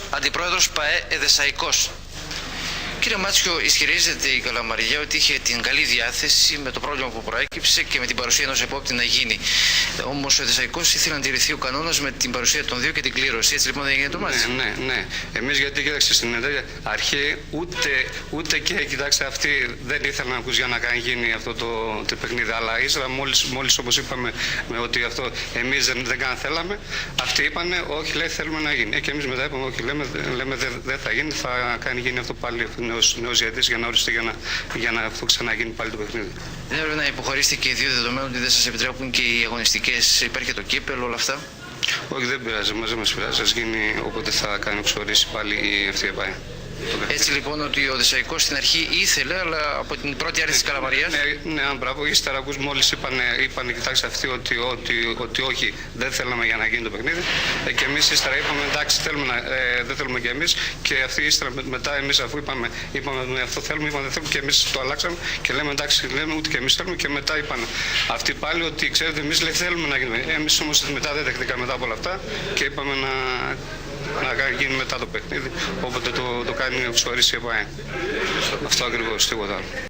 Αντιπρόεδρος ΠΑΕ Εδεσσαϊκός. Κύριε Μάτσιο, ισχυρίζεται η Καλαμαριά ότι είχε την καλή διάθεση με το πρόβλημα που προέκυψε και με την παρουσία ενός επόπτη να γίνει. Όμως ο Εδεσσαϊκός ήθελε να τηρηθεί ο κανόνας με την παρουσία των δύο και την κλήρωση. Έτσι λοιπόν δεν έγινε το μάτσο. Ναι. Εμείς γιατί κοίταξε στην αρχή ούτε και κοιτάξτε αυτοί δεν ήθελαν να ακούς για να γίνει αυτό το παιχνίδι. Αλλά ύστερα μόλις όπως είπαμε ότι αυτό εμείς δεν θέλαμε, αυτοί είπανε όχι, λέει θέλουμε να γίνει. Και εμείς μετά είπαμε όχι, λέμε δεν θα γίνει, θα γίνει αυτό πάλι νέος διαιτητής για να οριστεί για να αυτό ξαναγίνει πάλι το παιχνίδι. Δεν έπρεπε να υποχωρήσετε και οι δύο δεδομένου ότι δεν σας επιτρέπουν και οι αγωνιστικές, υπάρχει και το κύπελο, όλα αυτά. Όχι, δεν πειράζει, δεν μας πειράζει, ας γίνει όποτε θα κάνει εξορίσει πάλι η αυτή η ΠΑΕ. Έτσι λοιπόν ότι ο Εδεσσαϊκός στην αρχή ήθελε, αλλά από την πρώτη άρση της Καλαμαριάς. Ναι, μπράβο. Ύστερα ακούς μόλις είπανε κοιτάξτε αυτοί ότι όχι, δεν θέλαμε για να γίνει το παιχνίδι. Και εμείς ύστερα είπαμε εντάξει, δεν θέλουμε κι εμείς. Και αυτοί ύστερα μετά εμείς αφού είπαμε αυτό θέλουμε, είπαμε δεν θέλουμε και εμείς το αλλάξαμε. Και λέμε εντάξει, λέμε ούτε και εμείς θέλουμε. Και μετά είπαν αυτοί πάλι ότι ξέρετε, εμείς θέλουμε να γίνει. Εμείς όμως μετά δεν δεχτήκαμε μετά από όλα αυτά και είπαμε να γίνει μετά το παιχνίδι, όποτε το κάνει εξορίσει η ΕΠΑΕ. Αυτό ακριβώς, τίποτα άλλο.